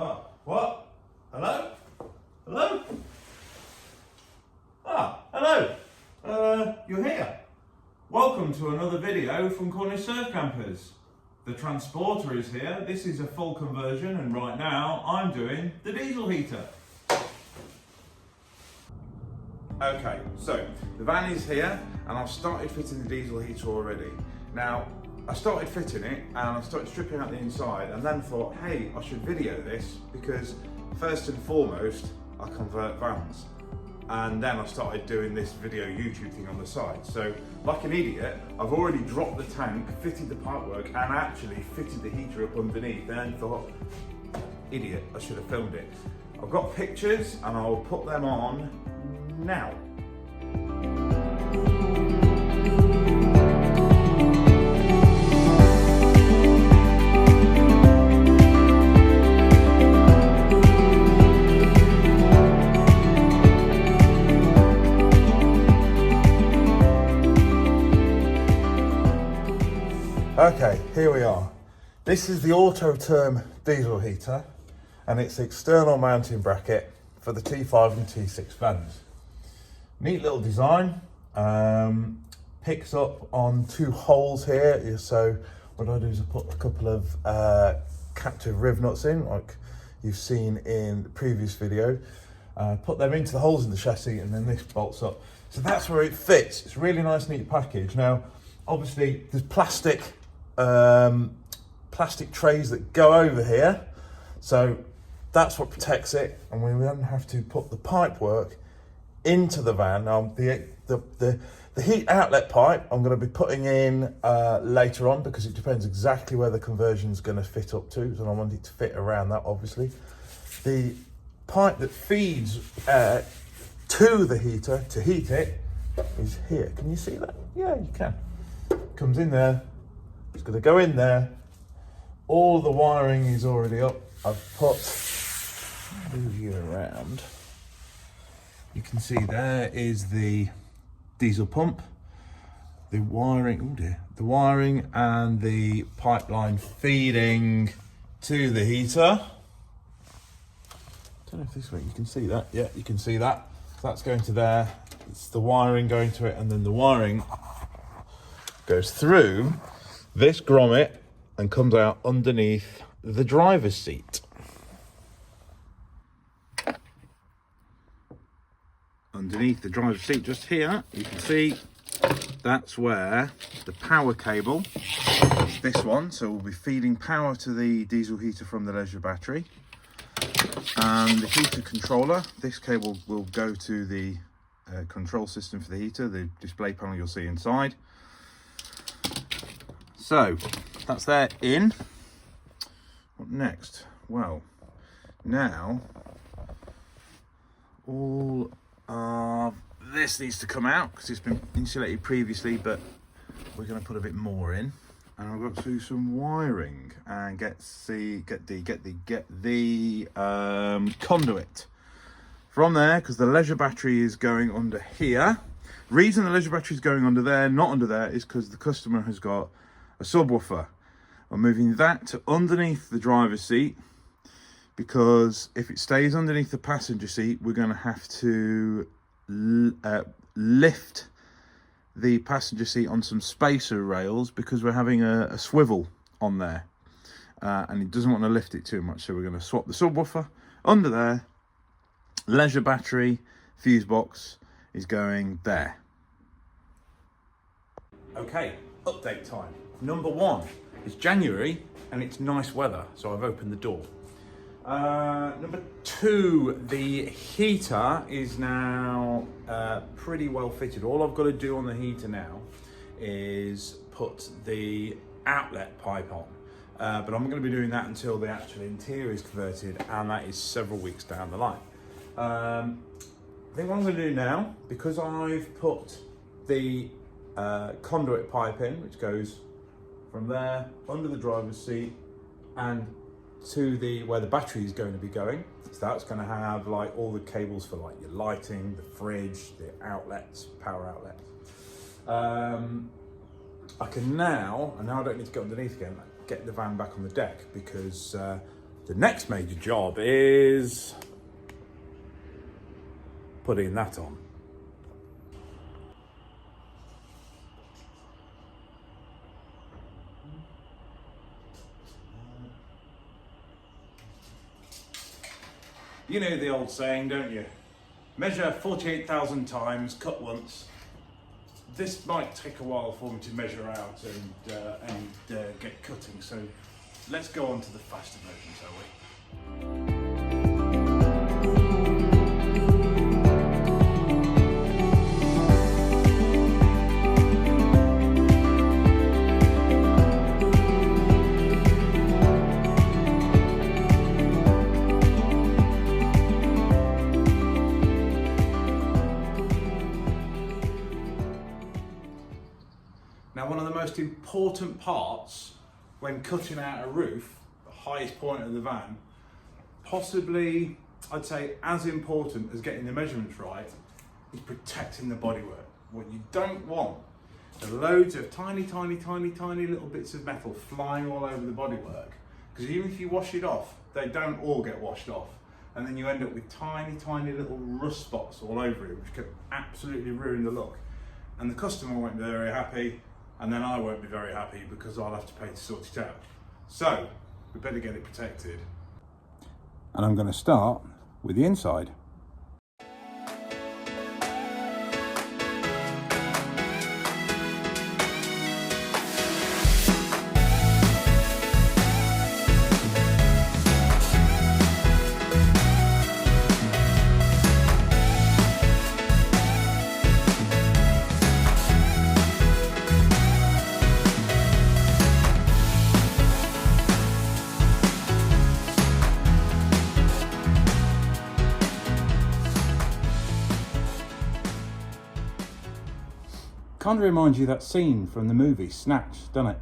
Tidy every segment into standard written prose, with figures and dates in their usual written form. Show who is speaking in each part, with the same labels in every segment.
Speaker 1: Oh, what? Hello? Hello? Ah, hello. You're here. Welcome to another video from Cornish Surf Campers. The transporter is here. This is a full conversion, and right now I'm doing the diesel heater. Okay, so the van is here and I've started fitting the diesel heater already. Now, I started fitting it and I started stripping out the inside and then thought, hey, I should video this because first and foremost, I convert vans. And then I started doing this video YouTube thing on the side. So, like an idiot, I've already dropped the tank, fitted the pipework and actually fitted the heater up underneath and then thought, idiot, I should have filmed it. I've got pictures and I'll put them on now. Okay, here we are. This is the Autoterm diesel heater and it's the external mounting bracket for the T5 and T6 vans. Neat little design, picks up on two holes here. So what I do is I put a couple of captive riv nuts in, like you've seen in the previous video. Put them into the holes in the chassis and then this bolts up. So that's where it fits. It's a really nice, neat package. Now, obviously there's plastic trays that go over here. So that's what protects it. And we then have to put the pipe work into the van. Now, the heat outlet pipe I'm going to be putting in later on because it depends exactly where the conversion is going to fit up to. So I want it to fit around that, obviously. The pipe that feeds air to the heater to heat it is here. Can you see that? Yeah, you can. Comes in there. It's going to go in there. All the wiring is already up. I've put, move you around. You can see there is the diesel pump, the wiring, oh dear, the wiring and the pipeline feeding to the heater. Don't know if this way, you can see that. Yeah, you can see that. So that's going to there. It's the wiring going to it, and then the wiring goes through this grommet and comes out underneath the driver's seat. Underneath the driver's seat, just here, you can see that's where the power cable is, this one. So we'll be feeding power to the diesel heater from the leisure battery. And the heater controller, this cable will go to the control system for the heater, the display panel you'll see inside. So that's there in. What next? Well, now all of this needs to come out because it's been insulated previously, but we're going to put a bit more in. And I've got to do some wiring and get the conduit from there, because the leisure battery is going under here. Reason the leisure battery is going under there, not under there, is because the customer has got a subwoofer. I'm moving that to underneath the driver's seat, because if it stays underneath the passenger seat, we're going to have to lift the passenger seat on some spacer rails because we're having a swivel on there, and it doesn't want to lift it too much. So we're going to swap the subwoofer under there. Leisure battery fuse box is going there. Okay, update time. Number one, it's January and it's nice weather, so I've opened the door. Number two, the heater is now pretty well fitted. All I've got to do on the heater now is put the outlet pipe on. But I'm going to be doing that until the actual interior is converted, and that is several weeks down the line. I think what I'm going to do now, because I've put the conduit pipe in, which goes from there under the driver's seat and to the where the battery is going to be going. So that's going to have like all the cables for like your lighting, the fridge, the outlets, power outlets. I can now, and now I don't need to go underneath again, get the van back on the deck, because
Speaker 2: The next major job is putting that on. You know the old saying, don't you? Measure 48,000 times, cut once. This might take a while for me to measure out and get cutting, so let's go on to the faster version, shall we? Now, one of the most important parts when cutting out a roof, the highest point of the van, possibly I'd say as important as getting the measurements right, is protecting the bodywork. What you don't want are loads of tiny little bits of metal flying all over the bodywork, because even if you wash it off, they don't all get washed off, and then you end up with tiny little rust spots all over it, which could absolutely ruin the look. And the customer won't be very happy, and then I won't be very happy because I'll have to pay to sort it out. So we better get it protected. And I'm going to start with the inside. Kind of reminds you of that scene from the movie Snatch, doesn't it?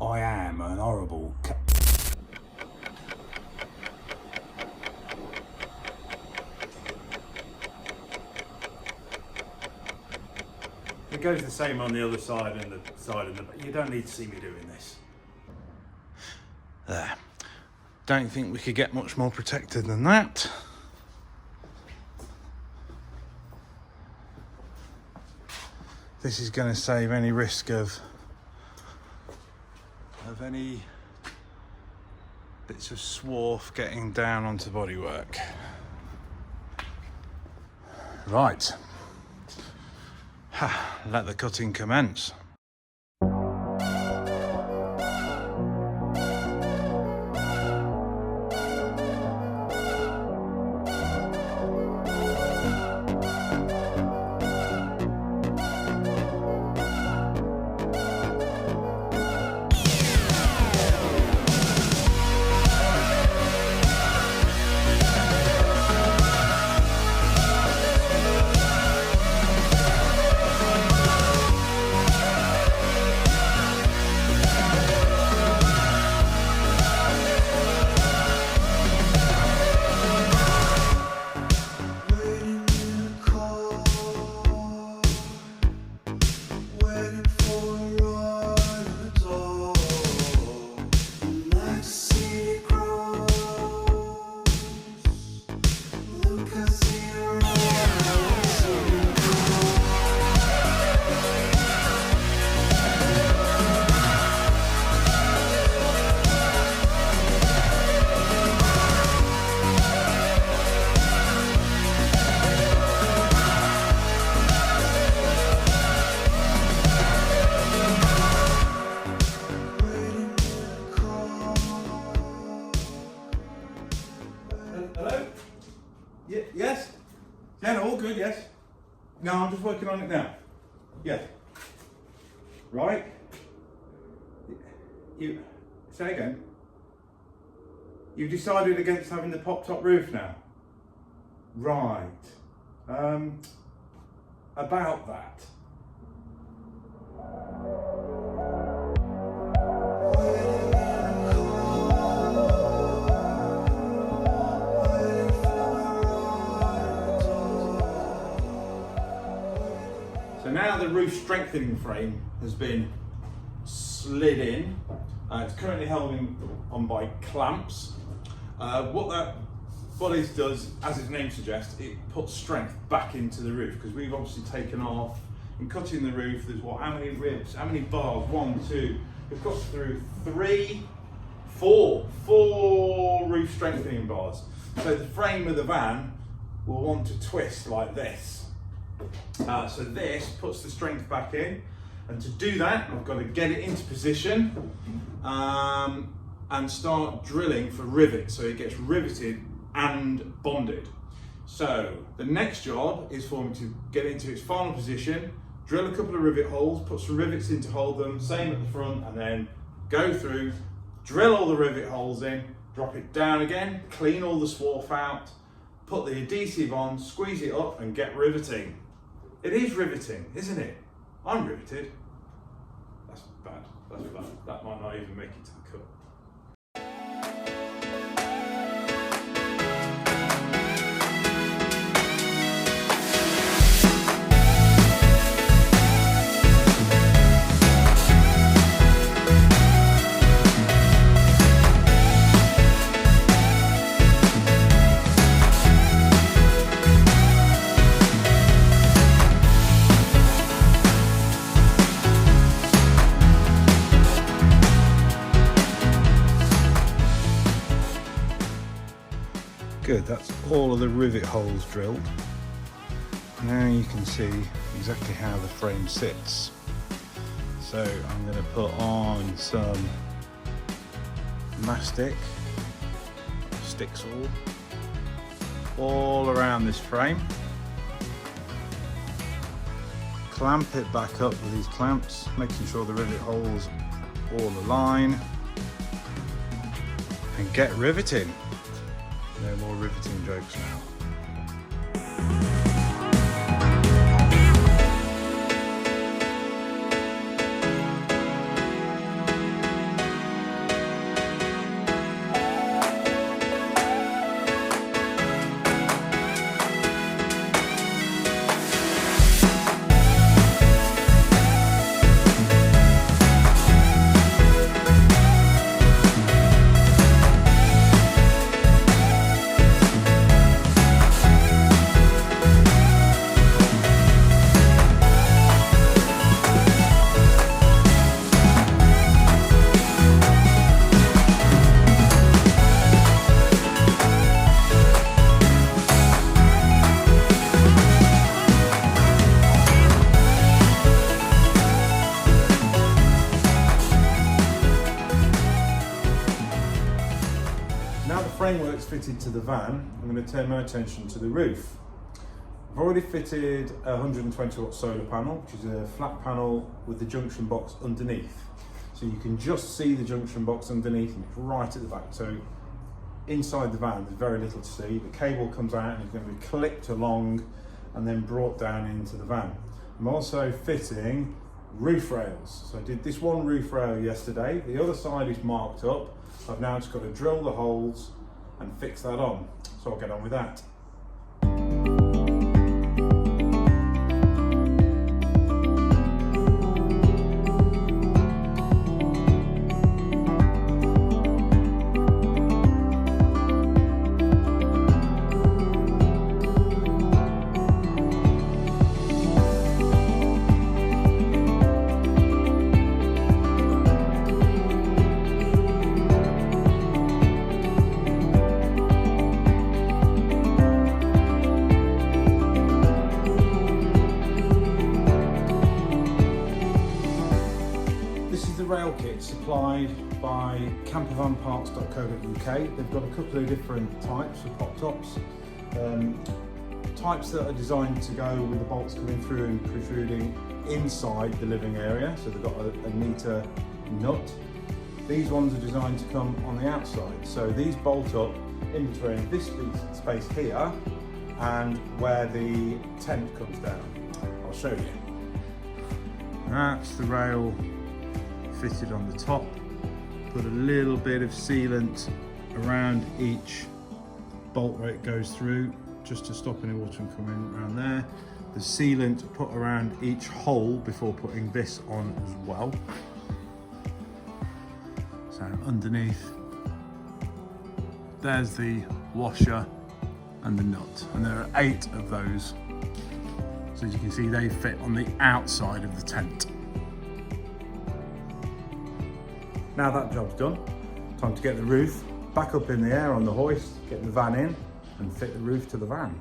Speaker 2: I am an horrible It goes the same on the other side and the side of the... You don't need to see me doing this. There. Don't think we could get much more protected than that. This is going to save any risk of any bits of swarf getting down onto bodywork. Right, let the cutting commence. Yes? Yeah, no, all good, yes. No, I'm just working on it now. Yes. Right? You, say again. You've decided against having the pop-top roof now? Right. About that. So now the roof strengthening frame has been slid in, It's currently held on by clamps. What it does, as its name suggests, it puts strength back into the roof, because we've obviously taken off, in cutting the roof, there's how many ribs, how many bars? 1, 2, we've cut through 3, 4 roof strengthening bars. So the frame of the van will want to twist like this. So this puts the strength back in, and to do that, I've got to get it into position and start drilling for rivets, so it gets riveted and bonded. So the next job is for me to get into its final position, drill a couple of rivet holes, put some rivets in to hold them, same at the front, and then go through, drill all the rivet holes in, drop it down again, clean all the swarf out, put the adhesive on, squeeze it up and get riveting. It is riveting, isn't it? I'm riveted. That's bad, that's bad. That might not even make it to the cut. Good, that's all of the rivet holes drilled. Now you can see exactly how the frame sits. So I'm going to put on some mastic, stick saw, all around this frame. Clamp it back up with these clamps, making sure the rivet holes all align, and get riveting. No more riveting jokes now. Framework's fitted to the van, I'm going to turn my attention to the roof. I've already fitted a 120 watt solar panel, which is a flat panel with the junction box underneath. So you can just see the junction box underneath, and it's right at the back. So inside the van there's very little to see. The cable comes out and it's going to be clipped along and then brought down into the van. I'm also fitting roof rails. So I did this one roof rail yesterday, the other side is marked up. I've now just got to drill the holes and fix that on. So I'll get on with that. Rail kit supplied by campervanparts.co.uk. They've got a couple of different types of pop tops. Types that are designed to go with the bolts coming through and protruding inside the living area, so they've got a neater nut. These ones are designed to come on the outside, so these bolt up in between this space here and where the tent comes down. I'll show you. That's the rail fitted on the top. Put a little bit of sealant around each bolt where it goes through, just to stop any water from coming around there. The sealant put around each hole before putting this on as well. So underneath, there's the washer and the nut, and there are 8 of those. So as you can see, they fit on the outside of the tent. Now that job's done, time to get the roof back up in the air on the hoist, get the van in and fit the roof to the van.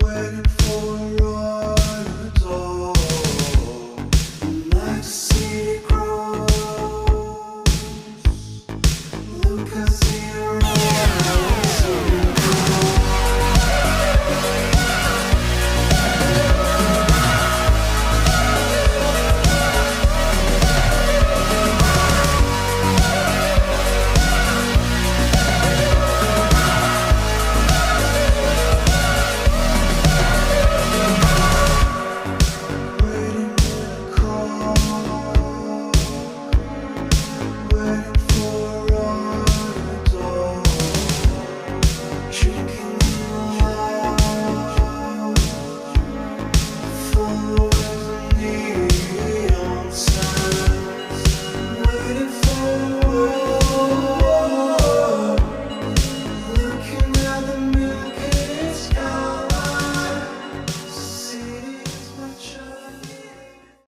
Speaker 3: Waiting for a